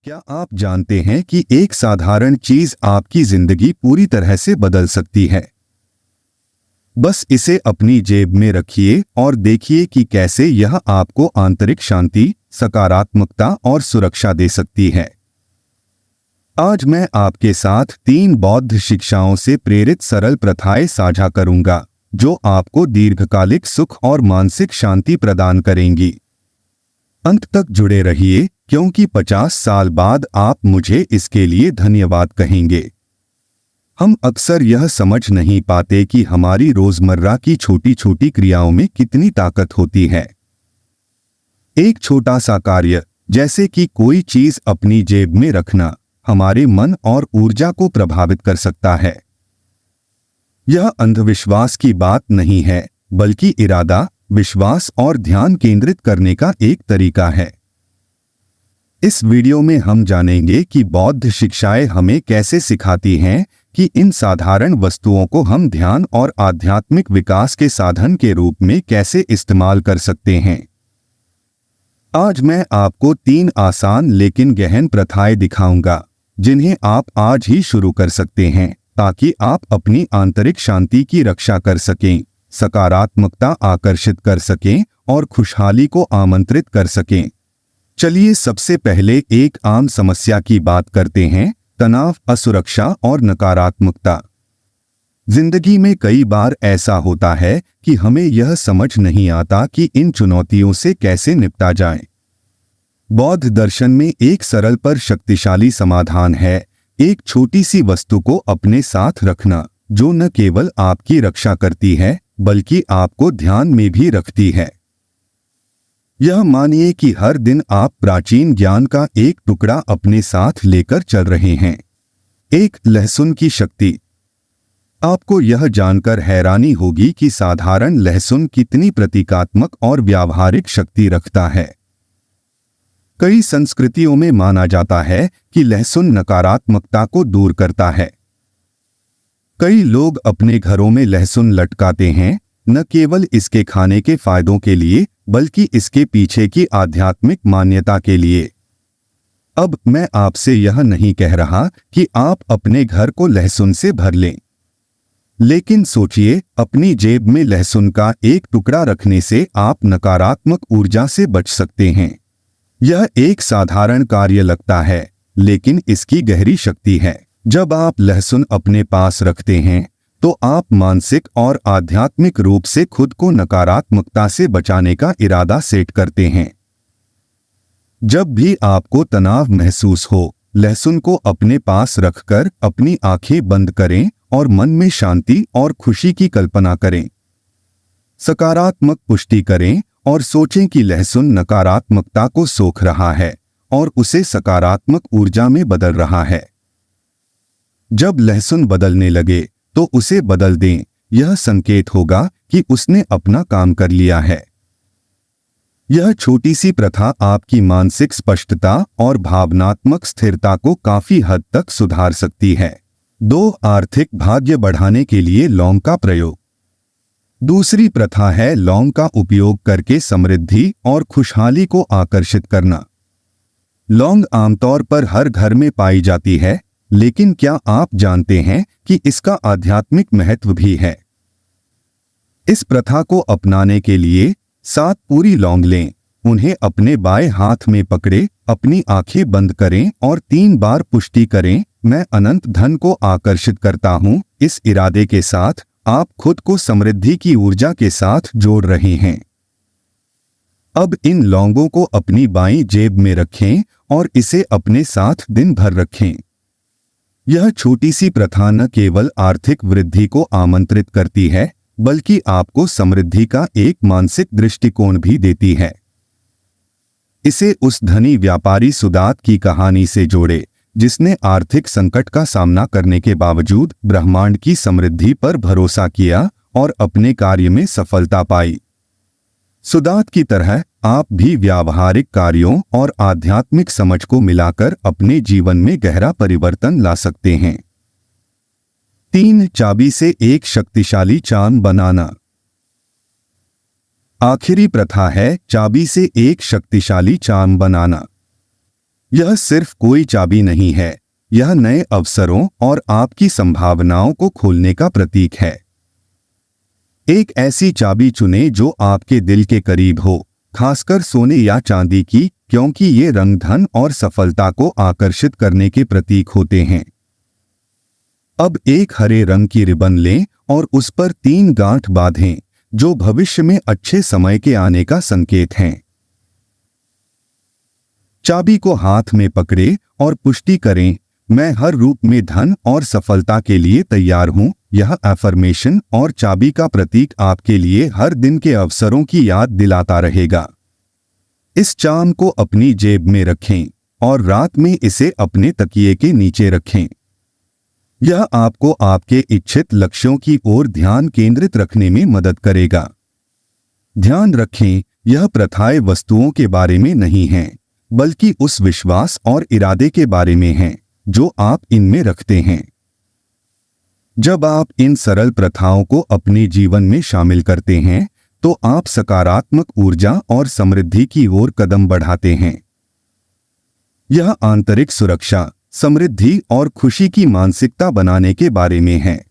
क्या आप जानते हैं कि एक साधारण चीज आपकी जिंदगी पूरी तरह से बदल सकती है? बस इसे अपनी जेब में रखिए और देखिए कि कैसे यह आपको आंतरिक शांति, सकारात्मकता और सुरक्षा दे सकती है। आज मैं आपके साथ 3 बौद्ध शिक्षाओं से प्रेरित सरल प्रथाएं साझा करूंगा, जो आपको दीर्घकालिक सुख और मानसिक शांति प्रदान करेंगी। अंत तक जुड़े रहिए, क्योंकि 50 साल बाद आप मुझे इसके लिए धन्यवाद कहेंगे। हम अक्सर यह समझ नहीं पाते कि हमारी रोजमर्रा की छोटी छोटी क्रियाओं में कितनी ताकत होती है। एक छोटा सा कार्य, जैसे कि कोई चीज अपनी जेब में रखना, हमारे मन और ऊर्जा को प्रभावित कर सकता है। यह अंधविश्वास की बात नहीं है, बल्कि इरादा, विश्वास और ध्यान केंद्रित करने का एक तरीका है। इस वीडियो में हम जानेंगे कि बौद्ध शिक्षाएं हमें कैसे सिखाती हैं कि इन साधारण वस्तुओं को हम ध्यान और आध्यात्मिक विकास के साधन के रूप में कैसे इस्तेमाल कर सकते हैं। आज मैं आपको 3 आसान लेकिन गहन प्रथाएं दिखाऊंगा, जिन्हें आप आज ही शुरू कर सकते हैं, ताकि आप अपनी आंतरिक शांति की रक्षा कर सकें, सकारात्मकता आकर्षित कर सकें और खुशहाली को आमंत्रित कर सकें। चलिए सबसे पहले एक आम समस्या की बात करते हैं: तनाव, असुरक्षा और नकारात्मकता। जिंदगी में कई बार ऐसा होता है कि हमें यह समझ नहीं आता कि इन चुनौतियों से कैसे निपटा जाए। बौद्ध दर्शन में एक सरल पर शक्तिशाली समाधान है: एक छोटी सी वस्तु को अपने साथ रखना, जो न केवल आपकी रक्षा करती है, बल्कि आपको ध्यान में भी रखती है। यह मानिए कि हर दिन आप प्राचीन ज्ञान का एक टुकड़ा अपने साथ लेकर चल रहे हैं। एक लहसुन की शक्ति। आपको यह जानकर हैरानी होगी कि साधारण लहसुन कितनी प्रतीकात्मक और व्यावहारिक शक्ति रखता है। कई संस्कृतियों में माना जाता है कि लहसुन नकारात्मकता को दूर करता है। कई लोग अपने घरों में लहसुन लटकाते हैं, न केवल इसके खाने के फायदों के लिए, बल्कि इसके पीछे की आध्यात्मिक मान्यता के लिए। अब मैं आपसे यह नहीं कह रहा कि आप अपने घर को लहसुन से भर लें, लेकिन सोचिए, अपनी जेब में लहसुन का एक टुकड़ा रखने से आप नकारात्मक ऊर्जा से बच सकते हैं। यह एक साधारण कार्य लगता है, लेकिन इसकी गहरी शक्ति है। जब आप लहसुन अपने पास रखते हैं, तो आप मानसिक और आध्यात्मिक रूप से खुद को नकारात्मकता से बचाने का इरादा सेट करते हैं। जब भी आपको तनाव महसूस हो, लहसुन को अपने पास रखकर अपनी आंखें बंद करें और मन में शांति और खुशी की कल्पना करें। सकारात्मक पुष्टि करें और सोचें कि लहसुन नकारात्मकता को सोख रहा है और उसे सकारात्मक ऊर्जा में बदल रहा है। जब लहसुन बदलने लगे, तो उसे बदल दें। यह संकेत होगा कि उसने अपना काम कर लिया है। यह छोटी सी प्रथा आपकी मानसिक स्पष्टता और भावनात्मक स्थिरता को काफी हद तक सुधार सकती है। 2. आर्थिक भाग्य बढ़ाने के लिए लौंग का प्रयोग। दूसरी प्रथा है लौंग का उपयोग करके समृद्धि और खुशहाली को आकर्षित करना। लौंग आमतौर पर हर घर में पाई जाती है, लेकिन क्या आप जानते हैं कि इसका आध्यात्मिक महत्व भी है? इस प्रथा को अपनाने के लिए 7 पूरी लौंग लें, उन्हें अपने बाएं हाथ में पकड़े, अपनी आंखें बंद करें और 3 बार पुष्टि करें, मैं अनंत धन को आकर्षित करता हूं। इस इरादे के साथ आप खुद को समृद्धि की ऊर्जा के साथ जोड़ रहे हैं। अब इन लौंगों को अपनी बाईं जेब में रखें और इसे अपने साथ दिन भर रखें। यह छोटी सी प्रथा न केवल आर्थिक वृद्धि को आमंत्रित करती है, बल्कि आपको समृद्धि का एक मानसिक दृष्टिकोण भी देती है। इसे उस धनी व्यापारी सुदात की कहानी से जोड़े, जिसने आर्थिक संकट का सामना करने के बावजूद ब्रह्मांड की समृद्धि पर भरोसा किया और अपने कार्य में सफलता पाई। सुदात की तरह आप भी व्यावहारिक कार्यों और आध्यात्मिक समझ को मिलाकर अपने जीवन में गहरा परिवर्तन ला सकते हैं। 3. चाबी से एक शक्तिशाली चार्म बनाना। आखिरी प्रथा है चाबी से एक शक्तिशाली चार्म बनाना। यह सिर्फ कोई चाबी नहीं है, यह नए अवसरों और आपकी संभावनाओं को खोलने का प्रतीक है। एक ऐसी चाबी चुनें जो आपके दिल के करीब हो, खासकर सोने या चांदी की, क्योंकि ये रंग धन और सफलता को आकर्षित करने के प्रतीक होते हैं। अब एक हरे रंग की रिबन लें और उस पर 3 गांठ बांधें, जो भविष्य में अच्छे समय के आने का संकेत हैं। चाबी को हाथ में पकड़े और पुष्टि करें, मैं हर रूप में धन और सफलता के लिए तैयार हूं। यह अफर्मेशन और चाबी का प्रतीक आपके लिए हर दिन के अवसरों की याद दिलाता रहेगा। इस चाम को अपनी जेब में रखें और रात में इसे अपने तकिए के नीचे रखें। यह आपको आपके इच्छित लक्ष्यों की ओर ध्यान केंद्रित रखने में मदद करेगा। ध्यान रखें, यह प्रथाएं वस्तुओं के बारे में नहीं हैं, बल्कि उस विश्वास और इरादे के बारे में हैं जो आप इनमें रखते हैं। जब आप इन सरल प्रथाओं को अपने जीवन में शामिल करते हैं, तो आप सकारात्मक ऊर्जा और समृद्धि की ओर कदम बढ़ाते हैं। यह आंतरिक सुरक्षा, समृद्धि और खुशी की मानसिकता बनाने के बारे में है।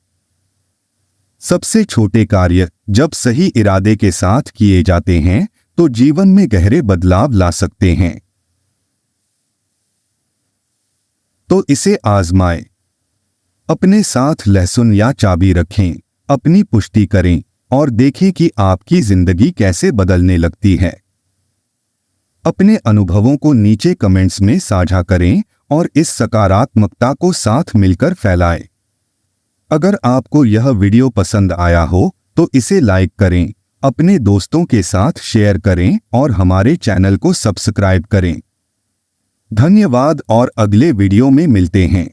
सबसे छोटे कार्य जब सही इरादे के साथ किए जाते हैं, तो जीवन में गहरे बदलाव ला सकते हैं। तो इसे आजमाएं। अपने साथ लहसुन या चाबी रखें, अपनी पुष्टि करें और देखें कि आपकी जिंदगी कैसे बदलने लगती है। अपने अनुभवों को नीचे कमेंट्स में साझा करें और इस सकारात्मकता को साथ मिलकर फैलाएं। अगर आपको यह वीडियो पसंद आया हो तो इसे लाइक करें, अपने दोस्तों के साथ शेयर करें और हमारे चैनल को सब्सक्राइब करें। धन्यवाद और अगले वीडियो में मिलते हैं।